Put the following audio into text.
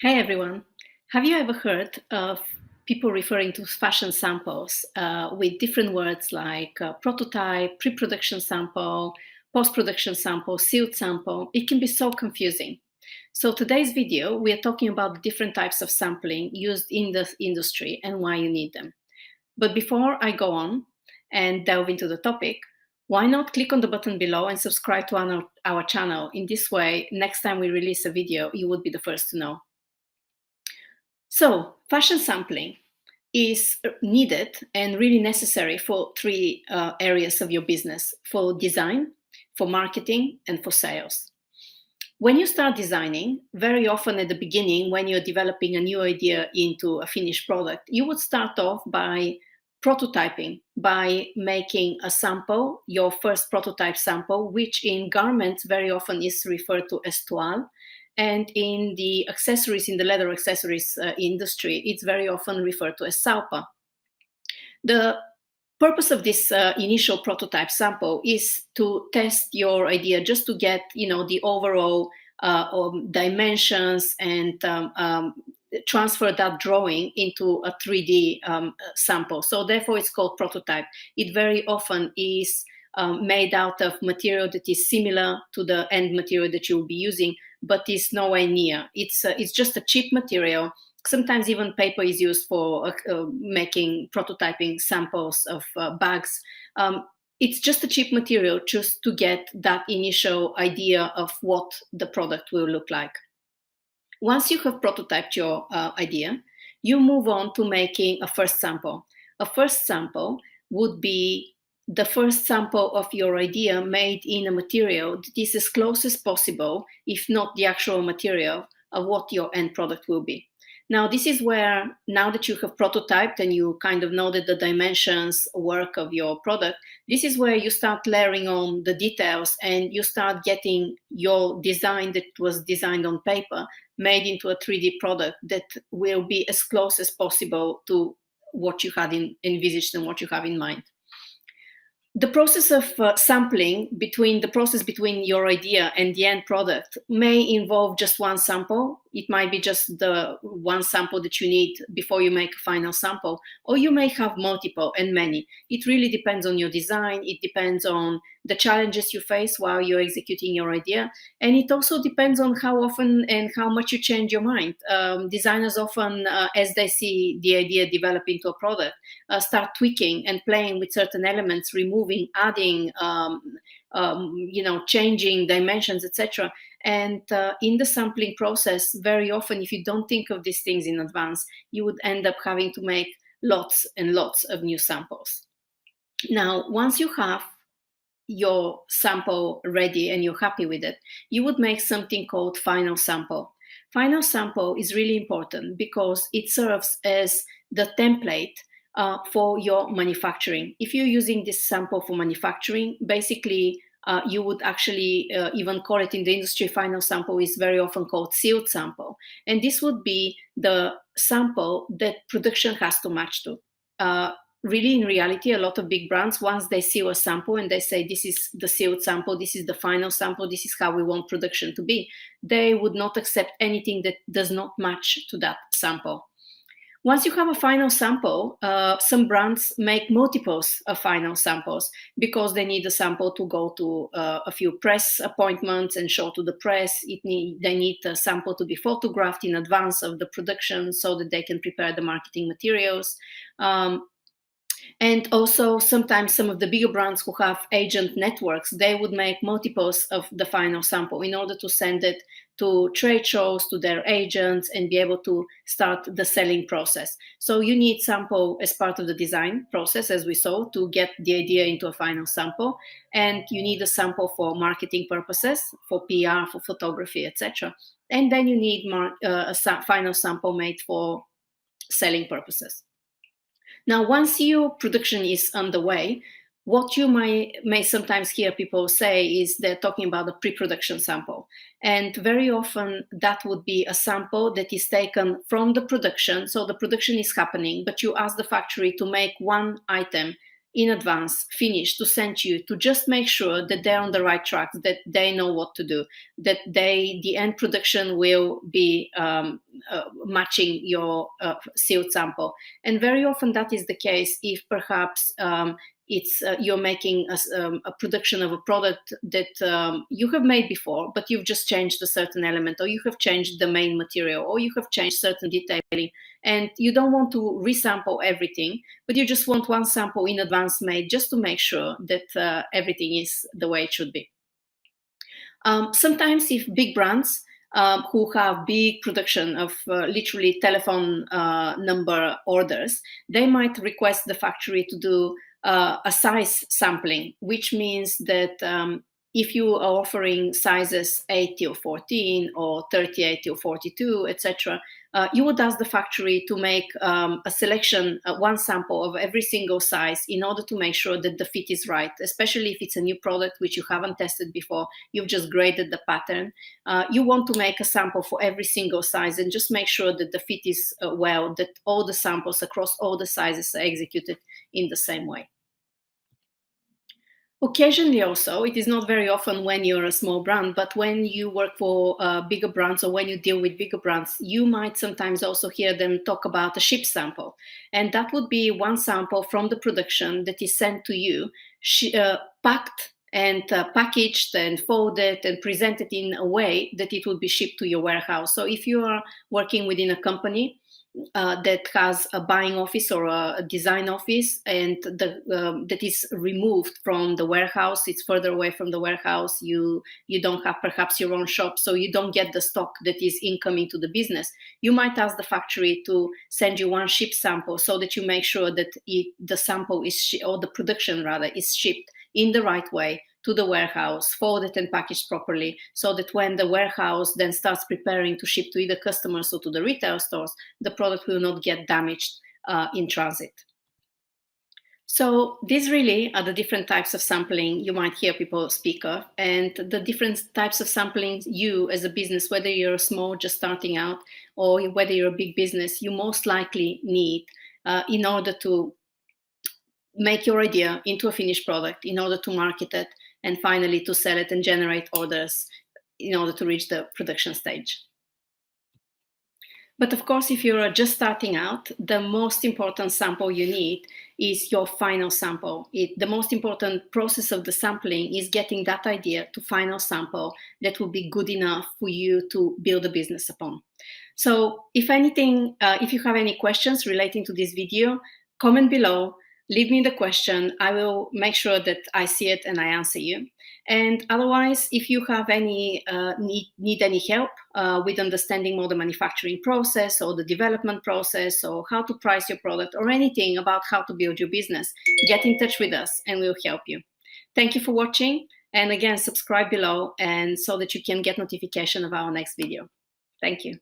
Hey everyone, have you ever heard of people referring to fashion samples with different words like prototype, pre-production sample, post-production sample, sealed sample? It can be so confusing. So today's video, we are talking about the different types of sampling used in the industry and why you need them. But before I go on and delve into the topic, why not click on the button below and subscribe to our channel? In this way, next time we release a video, you would be the first to know. So, fashion sampling is needed and really necessary for three areas of your business: for design, for marketing, and for sales. When you start designing, very often at the beginning, when you're developing a new idea into a finished product, you would start off by prototyping, by making a sample, your first prototype sample, which in garments very often is referred to as toile. And in the accessories, in the leather accessories industry, it's very often referred to as salpa. The purpose of this initial prototype sample is to test your idea, just to get the overall dimensions and transfer that drawing into a 3D sample. So therefore it's called prototype. It very often is made out of material that is similar to the end material that you'll be using, but is nowhere near. It's just a cheap material. Sometimes even paper is used for making prototyping samples of bags. It's just a cheap material just to get that initial idea of what the product will look like. Once you have prototyped your idea, you move on to making a first sample. A first sample would be the first sample of your idea made in a material that is as close as possible, if not the actual material, of what your end product will be. Now, this is where, now that you have prototyped and you kind of know that the dimensions work of your product, this is where you start layering on the details and you start getting your design that was designed on paper made into a 3D product that will be as close as possible to what you had envisaged and what you have in mind. The process of sampling between your idea and the end product may involve just one sample. It might be just the one sample that you need before you make a final sample, or you may have multiple and many. It really depends on your design. It depends on the challenges you face while you're executing your idea. And it also depends on how often and how much you change your mind. Designers often, as they see the idea develop into a product, start tweaking and playing with certain elements, removing, adding, changing dimensions, etc. And in the sampling process, very often, if you don't think of these things in advance, you would end up having to make lots and lots of new samples. Now, once you have your sample ready and you're happy with it, you would make something called final sample. Final sample is really important because it serves as the template for your manufacturing. If you're using this sample for manufacturing, basically you would actually even call it in the industry, final sample is very often called sealed sample. And this would be the sample that production has to match to. Really, in reality, a lot of big brands, once they seal a sample and they say, this is the sealed sample, this is the final sample, this is how we want production to be, they would not accept anything that does not match to that sample. Once you have a final sample, some brands make multiples of final samples because they need a sample to go to a few press appointments and show to the press. They need a sample to be photographed in advance of the production so that they can prepare the marketing materials. And also sometimes some of the bigger brands who have agent networks, they would make multiples of the final sample in order to send it to trade shows, to their agents, and be able to start the selling process. So you need sample as part of the design process, as we saw, to get the idea into a final sample. And you need a sample for marketing purposes, for PR, for photography, etc. And then you need a final sample made for selling purposes. Now, once your production is underway, what you may sometimes hear people say is they're talking about a pre-production sample. And very often that would be a sample that is taken from the production. So the production is happening, but you ask the factory to make one item in advance, finished, to send you, to just make sure that they're on the right track, that they know what to do, that the end production will be matching your sealed sample. And very often that is the case if perhaps it's you're making a production of a product that you have made before, but you've just changed a certain element, or you have changed the main material, or you have changed certain detailing, and you don't want to resample everything, but you just want one sample in advance made just to make sure that everything is the way it should be. Sometimes if big brands who have big production of literally telephone number orders, they might request the factory to do a size sampling, which means that if you are offering sizes 8 till 14 or 38 till 42, etc., you would ask the factory to make a selection, one sample of every single size in order to make sure that the fit is right, especially if it's a new product which you haven't tested before, you've just graded the pattern. You want to make a sample for every single size and just make sure that the fit is well, that all the samples across all the sizes are executed in the same way. Occasionally also, it is not very often when you're a small brand, but when you work for bigger brands or when you deal with bigger brands, you might sometimes also hear them talk about a ship sample. And that would be one sample from the production that is sent to you, packed and packaged and folded and presented in a way that it would be shipped to your warehouse. So if you are working within a company that has a buying office or a design office, and that is removed from the warehouse, it's further away from the warehouse, you don't have perhaps your own shop, so you don't get the stock that is incoming to the business, you might ask the factory to send you one ship sample so that you make sure that the sample is, or the production rather, is shipped in the right way to the warehouse, folded and packaged properly, so that when the warehouse then starts preparing to ship to either customers or to the retail stores, the product will not get damaged in transit. So these really are the different types of sampling you might hear people speak of, and the different types of sampling you as a business, whether you're small, just starting out, or whether you're a big business, you most likely need in order to make your idea into a finished product, in order to market it, and finally to sell it and generate orders in order to reach the production stage. But of course, if you're just starting out, the most important sample you need is your final sample. The most important process of the sampling is getting that idea to final sample that will be good enough for you to build a business upon. So if anything, if you have any questions relating to this video, comment below. Leave me the question. I will make sure that I see it and I answer you. And otherwise, if you have any need any help with understanding more the manufacturing process or the development process or how to price your product or anything about how to build your business, get in touch with us and we'll help you. Thank you for watching. And again, subscribe below and so that you can get notification of our next video. Thank you.